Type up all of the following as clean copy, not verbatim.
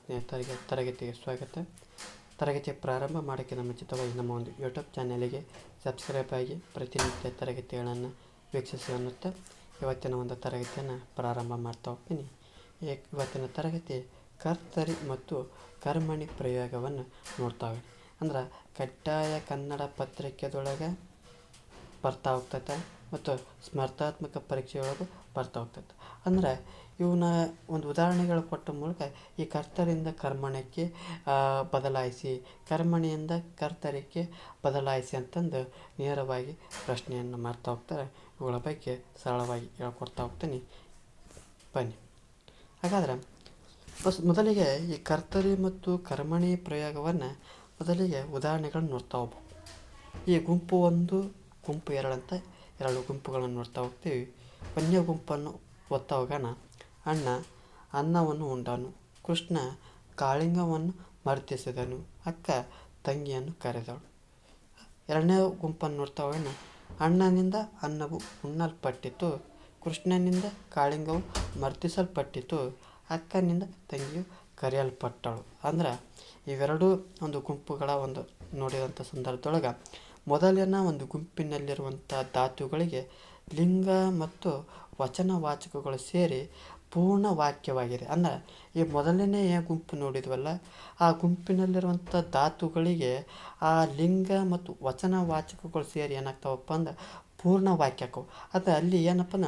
ಸ್ನೇಹಿತರಿಗೆ ತರಗತಿಗೆ ಸ್ವಾಗತ. ತರಗತಿ ಪ್ರಾರಂಭ ಮಾಡೋಕ್ಕಿಂತ ಮುಂಚಿತವಾಗಿ ನಮ್ಮ ಒಂದು ಯೂಟ್ಯೂಬ್ ಚಾನಲಿಗೆ ಸಬ್ಸ್ಕ್ರೈಬ್ ಆಗಿ ಪ್ರತಿನಿತ್ಯ ತರಗತಿಗಳನ್ನು ವೀಕ್ಷಿಸಿ ಅನ್ನುತ್ತಾ ಇವತ್ತಿನ ಒಂದು ತರಗತಿಯನ್ನು ಪ್ರಾರಂಭ ಮಾಡ್ತಾ ಹೋಗ್ತೀನಿ. ಇವತ್ತಿನ ತರಗತಿ ಕರ್ತರಿ ಮತ್ತು ಕರ್ಮಣಿ ಪ್ರಯೋಗವನ್ನು ನೋಡ್ತಾವೆ. ಅಂದ್ರೆ ಕಡ್ಡಾಯ ಕನ್ನಡ ಪತ್ರಿಕೆದೊಳಗೆ ಬರ್ತಾ ಹೋಗ್ತೈತೆ ಮತ್ತು ಸ್ಪರ್ಧಾತ್ಮಕ ಪರೀಕ್ಷೆಯೊಳಗೂ ಬರ್ತಾ ಹೋಗ್ತೈತೆ. ಅಂದ್ರೆ ಇವನ್ನ ಒಂದು ಉದಾಹರಣೆಗಳು ಕೊಟ್ಟ ಮೂಲಕ ಈ ಕರ್ತರಿಂದ ಕರ್ಮಣಕ್ಕೆ ಬದಲಾಯಿಸಿ, ಕರ್ಮಣಿಯಿಂದ ಕರ್ತರಿಗೆ ಬದಲಾಯಿಸಿ ಅಂತಂದು ನೇರವಾಗಿ ಪ್ರಶ್ನೆಯನ್ನು ಮಾಡ್ತಾ ಹೋಗ್ತಾರೆ. ಇವುಗಳ ಬಗ್ಗೆ ಸರಳವಾಗಿ ಹೇಳ್ಕೊಡ್ತಾ ಹೋಗ್ತೀನಿ, ಬನ್ನಿ. ಹಾಗಾದ್ರೆ ಮೊದಲಿಗೆ ಈ ಕರ್ತರಿ ಮತ್ತು ಕರ್ಮಣಿ ಪ್ರಯೋಗವನ್ನು ಮೊದಲಿಗೆ ಉದಾಹರಣೆಗಳನ್ನು ನೋಡ್ತಾ ಹೋಗ್ಬೇಕು. ಈ ಗುಂಪು 1, ಗುಂಪು 2 ಅಂತ ಎರಡು ಗುಂಪುಗಳನ್ನು ನೋಡ್ತಾ ಹೋಗ್ತೀವಿ. ಒಂದನೇ ಗುಂಪನ್ನು ಓದ್ತಾ ಹೋಗೋಣ. ಅಣ್ಣ ಅನ್ನವನ್ನು ಉಂಡನು, ಕೃಷ್ಣ ಕಾಳಿಂಗವನ್ನು ಮರ್ತಿಸಿದನು, ಅಕ್ಕ ತಂಗಿಯನ್ನು ಕರೆದಳು. ಎರಡನೇ ಗುಂಪನ್ನು ನೋಡ್ತಾ ಹೋಗೋಣ. ಅಣ್ಣನಿಂದ ಅನ್ನವು ಉಣ್ಣಲ್ಪಟ್ಟಿತು, ಕೃಷ್ಣನಿಂದ ಕಾಳಿಂಗವು ಮರ್ತಿಸಲ್ಪಟ್ಟಿತು, ಅಕ್ಕನಿಂದ ತಂಗಿಯು ಕರೆಯಲ್ಪಟ್ಟಳು. ಅಂದ್ರೆ ಇವೆರಡೂ ಒಂದು ಗುಂಪುಗಳ ಒಂದು ನೋಡಿದಂಥ ಸಂದರ್ಭದೊಳಗೆ ಮೊದಲಿನ ಒಂದು ಗುಂಪಿನಲ್ಲಿರುವಂಥ ಧಾತುಗಳಿಗೆ ಲಿಂಗ ಮತ್ತು ವಚನವಾಚಕಗಳು ಸೇರಿ ಪೂರ್ಣ ವಾಕ್ಯವಾಗಿದೆ. ಅಂದರೆ ಈ ಮೊದಲನೆಯ ಗುಂಪು ನೋಡಿದ್ವಲ್ಲ, ಆ ಗುಂಪಿನಲ್ಲಿರುವಂಥ ಧಾತುಗಳಿಗೆ ಆ ಲಿಂಗ ಮತ್ತು ವಚನವಾಚಕಗಳು ಸೇರಿ ಏನಾಗ್ತಾವಪ್ಪ ಅಂದ್ರೆ ಪೂರ್ಣ ವಾಕ್ಯಕ್ಕವು. ಅದು ಅಲ್ಲಿ ಏನಪ್ಪ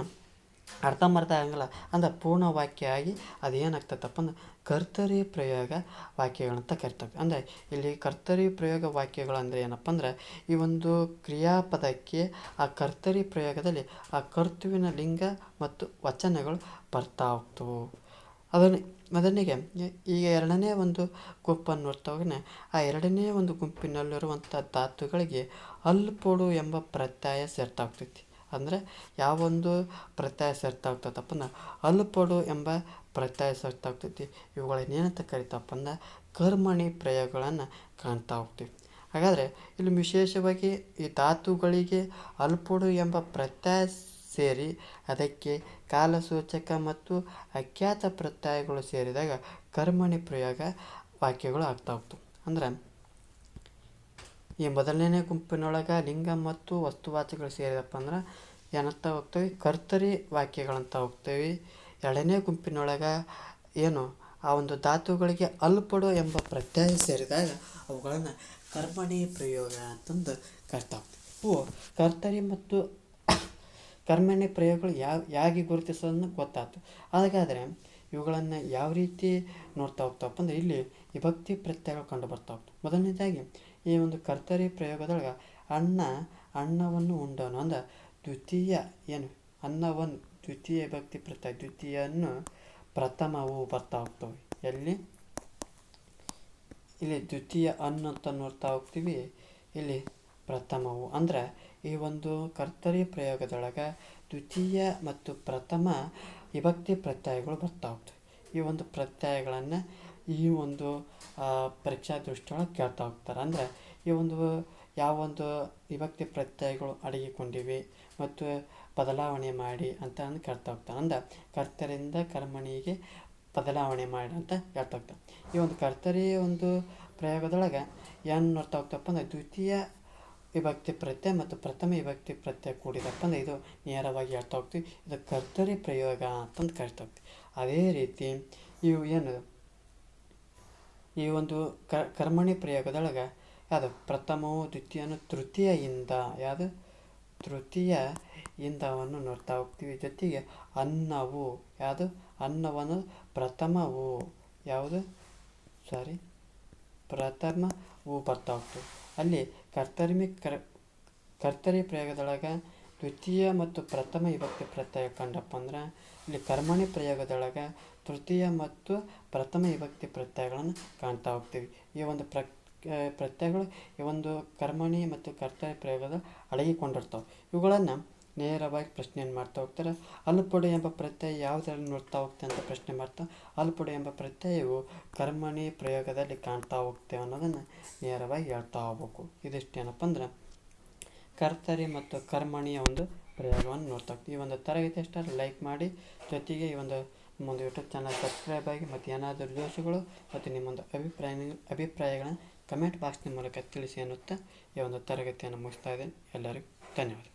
ಅರ್ಧಂಬರ್ಧ ಆಗಂಗಿಲ್ಲ, ಅಂದ್ರೆ ಪೂರ್ಣ ವಾಕ್ಯ ಆಗಿ ಅದು ಏನಾಗ್ತೈತಪ್ಪ ಅಂದ್ರೆ ಕರ್ತರಿ ಪ್ರಯೋಗ ವಾಕ್ಯಗಳಂತ ಕರಿತವೆ. ಅಂದರೆ ಇಲ್ಲಿ ಕರ್ತರಿ ಪ್ರಯೋಗ ವಾಕ್ಯಗಳು ಅಂದರೆ ಏನಪ್ಪ ಅಂದ್ರೆ ಈ ಒಂದು ಕ್ರಿಯಾಪದಕ್ಕೆ ಆ ಕರ್ತರಿ ಪ್ರಯೋಗದಲ್ಲಿ ಆ ಕರ್ತುವಿನ ಲಿಂಗ ಮತ್ತು ವಚನಗಳು ಬರ್ತಾ ಹೋಗ್ತವೆ. ಮೊದಲಿಗೆ ಈಗ ಎರಡನೇ ಒಂದು ಗುಂಪನ್ನು ನೋಡ್ತಾ ಹೋಗೋಣ. ಆ ಎರಡನೇ ಒಂದು ಗುಂಪಿನಲ್ಲಿರುವಂಥ ಧಾತುಗಳಿಗೆ ಅಲ್ಪೊಡು ಎಂಬ ಪ್ರತ್ಯಯ ಸೇರ್ತಾ ಹೋಗ್ತೈತಿ. ಅಂದರೆ ಯಾವೊಂದು ಪ್ರತ್ಯಯ ಸೇರ್ತಾ ಹೋಗ್ತೈತಪ್ಪ ಅಂದ್ರೆ ಅಲ್ಪೊಡು ಎಂಬ ಪ್ರತ್ಯಯ ಸೇರ್ತಾ ಹೋಗ್ತೈತಿ. ಇವುಗಳನ್ನೇನಂತ ಕರಿತಪ್ಪ ಅಂದ್ರೆ ಕರ್ಮಣಿ ಪ್ರಯೋಗಗಳನ್ನು ಕಾಣ್ತಾ ಹೋಗ್ತೀವಿ. ಹಾಗಾದರೆ ಇಲ್ಲಿ ವಿಶೇಷವಾಗಿ ಈ ಧಾತುಗಳಿಗೆ ಅಲ್ಪೊಡು ಎಂಬ ಪ್ರತ್ಯಯ ಸೇರಿ ಅದಕ್ಕೆ ಕಾಲಸೂಚಕ ಮತ್ತು ಅಖ್ಯಾತ ಪ್ರತ್ಯಯಗಳು ಸೇರಿದಾಗ ಕರ್ಮಣಿ ಪ್ರಯೋಗ ವಾಕ್ಯಗಳು ಆಗ್ತಾ ಹೋಗ್ತವೆ. ಅಂದ್ರೆ ಈ ಮೊದಲನೇ ಗುಂಪಿನೊಳಗೆ ಲಿಂಗ ಮತ್ತು ವಸ್ತುವಾಚಕಗಳು ಸೇರಿದಪ್ಪ ಅಂದ್ರೆ ಏನಂತ ಹೋಗ್ತವೆ, ಕರ್ತರಿ ವಾಕ್ಯಗಳಂತ ಹೋಗ್ತೇವೆ. ಎರಡನೇ ಗುಂಪಿನೊಳಗೆ ಏನು ಆ ಒಂದು ಧಾತುಗಳಿಗೆ ಅಲ್ಪೊಡು ಎಂಬ ಪ್ರತ್ಯಯ ಸೇರಿದಾಗ ಅವುಗಳನ್ನು ಕರ್ಮಣಿ ಪ್ರಯೋಗ ಅಂತಂದು ಕರ್ತಾ ಹೋಗ್ತವೆ. ಇವು ಕರ್ತರಿ ಮತ್ತು ಕರ್ಮಣಿ ಪ್ರಯೋಗಗಳು ಯಾಗಿ ಗುರುತಿಸೋದನ್ನು ಗೊತ್ತಾಯ್ತು. ಹಾಗಾದರೆ ಇವುಗಳನ್ನು ಯಾವ ರೀತಿ ನೋಡ್ತಾ ಹೋಗ್ತಾವಪ್ಪ ಅಂದರೆ ಇಲ್ಲಿ ವಿಭಕ್ತಿ ಪ್ರತ್ಯಯಗಳು ಕಂಡು ಬರ್ತಾ ಹೋಗ್ತವೆ. ಮೊದಲನೇದಾಗಿ ಈ ಒಂದು ಕರ್ತರಿ ಪ್ರಯೋಗದೊಳಗೆ ಅನ್ನವನ್ನು ಉಂಡನು ಅಂದ್ರೆ ದ್ವಿತೀಯ ಏನು ಅನ್ನವನ್ನು ದ್ವಿತೀಯ ವಿಭಕ್ತಿ ಪ್ರತ್ಯಯ ದ್ವಿತೀಯನ್ನು ಪ್ರಥಮವು ಬರ್ತಾ ಹೋಗ್ತವೆ. ಇಲ್ಲಿ ದ್ವಿತೀಯ ಅನ್ನು ಅಂತ ನೋಡ್ತಾ ಹೋಗ್ತೀವಿ, ಇಲ್ಲಿ ಪ್ರಥಮವು. ಅಂದ್ರೆ ಈ ಒಂದು ಕರ್ತರಿ ಪ್ರಯೋಗದೊಳಗೆ ದ್ವಿತೀಯ ಮತ್ತು ಪ್ರಥಮ ವಿಭಕ್ತಿ ಪ್ರತ್ಯಯಗಳು ಬರ್ತಾ ಹೋಗ್ತವೆ. ಈ ಒಂದು ಪ್ರತ್ಯಯಗಳನ್ನು ಈ ಒಂದು ಪರೀಕ್ಷಾ ದೃಷ್ಟಿಯೊಳಗೆ ಕೇಳ್ತಾ ಹೋಗ್ತಾರೆ. ಅಂದರೆ ಈ ಒಂದು ಯಾವೊಂದು ವಿಭಕ್ತಿ ಪ್ರತ್ಯಯಗಳು ಅಡಗಿಕೊಂಡಿವೆ ಮತ್ತು ಬದಲಾವಣೆ ಮಾಡಿ ಅಂತ ಕೇಳ್ತಾ ಹೋಗ್ತಾರೆ. ಅಂದ್ರೆ ಕರ್ತರಿಂದ ಕರ್ಮಣಿಗೆ ಬದಲಾವಣೆ ಮಾಡಿ ಅಂತ ಹೇಳ್ತಾ ಹೋಗ್ತಾರೆ. ಈ ಒಂದು ಕರ್ತರಿ ಒಂದು ಪ್ರಯೋಗದೊಳಗೆ ಏನು ನೋಡ್ತಾ ಹೋಗ್ತಪ್ಪ ಅಂದರೆ ದ್ವಿತೀಯ ವಿಭಕ್ತಿ ಪ್ರತ್ಯಯ ಮತ್ತು ಪ್ರಥಮ ವಿಭಕ್ತಿ ಪ್ರತ್ಯಯ ಕೂಡಿದಪ್ಪ ಅಂದರೆ ಇದು ನೇರವಾಗಿ ಹೇಳ್ತಾ ಹೋಗ್ತೀವಿ, ಇದು ಕರ್ತರಿ ಪ್ರಯೋಗ ಅಂತಂದು ಕರಿತಾ ಹೋಗ್ತೀವಿ. ಅದೇ ರೀತಿ ಇವು ಏನು ಈ ಒಂದು ಕರ್ಮಣಿ ಪ್ರಯೋಗದೊಳಗೆ ಯಾವುದು ಪ್ರಥಮವು ದ್ವಿತೀಯನು ತೃತೀಯಿಂದ ಯಾವುದು ತೃತೀಯ ಇಂದವನ್ನು ನೋಡ್ತಾ ಹೋಗ್ತೀವಿ. ಜೊತೆಗೆ ಅನ್ನವು ಯಾವುದು ಅನ್ನವನ್ನು ಪ್ರಥಮವು ಯಾವುದು ಪ್ರಥಮವು ಬರ್ತಾ ಹೋಗ್ತವೆ. ಅಲ್ಲಿ ಕರ್ತರಿ ಪ್ರಯೋಗದೊಳಗೆ ದ್ವಿತೀಯ ಮತ್ತು ಪ್ರಥಮ ವಿಭಕ್ತಿ ಪ್ರತ್ಯಯ ಕಂಡಪ್ಪ ಅಂದ್ರೆ ಇಲ್ಲಿ ಕರ್ಮಣಿ ಪ್ರಯೋಗದೊಳಗೆ ತೃತೀಯ ಮತ್ತು ಪ್ರಥಮ ವಿಭಕ್ತಿ ಪ್ರತ್ಯಯಗಳನ್ನು ಕಾಣ್ತಾ ಹೋಗ್ತೀವಿ. ಈ ಒಂದು ಪ್ರತ್ಯಯಗಳು ಈ ಒಂದು ಕರ್ಮಣಿ ಮತ್ತು ಕರ್ತರಿ ಪ್ರಯೋಗದ ಅಡಗಿಕೊಂಡಿರ್ತಾವೆ. ಇವುಗಳನ್ನು ನೇರವಾಗಿ ಪ್ರಶ್ನೆಯನ್ನು ಮಾಡ್ತಾ ಹೋಗ್ತಾರೆ. ಅಲ್ಪೊಡು ಎಂಬ ಪ್ರತ್ಯಯ ಯಾವುದರಲ್ಲಿ ನೋಡ್ತಾ ಹೋಗ್ತೇವೆ ಅಂತ ಪ್ರಶ್ನೆ ಮಾಡ್ತಾ, ಅಲ್ಪೊಡು ಎಂಬ ಪ್ರತ್ಯಯವು ಕರ್ಮಣಿ ಪ್ರಯೋಗದಲ್ಲಿ ಕಾಣ್ತಾ ಹೋಗ್ತೇವೆ ಅನ್ನೋದನ್ನು ನೇರವಾಗಿ ಹೇಳ್ತಾ ಹೋಗ್ಬೇಕು. ಇದಿಷ್ಟೇನಪ್ಪ ಅಂದ್ರೆ ಕರ್ತರಿ ಮತ್ತು ಕರ್ಮಣಿಯ ಒಂದು ಪ್ರಯೋಗವನ್ನು ನೋಡ್ತಾ ಹೋಗ್ತೀವಿ. ಈ ಒಂದು ತರಗತಿ ಇಷ್ಟ ಲೈಕ್ ಮಾಡಿ, ಜೊತೆಗೆ ಈ ಒಂದು ನಮ್ಮೊಂದು ಯೂಟ್ಯೂಬ್ ಚಾನಲ್ ಸಬ್ಸ್ಕ್ರೈಬ್ ಆಗಿ ಮತ್ತು ಏನಾದರೂ ದೋಷಗಳು ಮತ್ತು ನಿಮ್ಮೊಂದು ಅಭಿಪ್ರಾಯಗಳನ್ನ ಕಮೆಂಟ್ ಬಾಕ್ಸ್ನ ಮೂಲಕ ತಿಳಿಸಿ ಅನ್ನುತ್ತಾ ಈ ಒಂದು ತರಗತಿಯನ್ನು ಮುಗಿಸ್ತಾ ಇದ್ದೇನೆ. ಎಲ್ಲರಿಗೂ ಧನ್ಯವಾದ.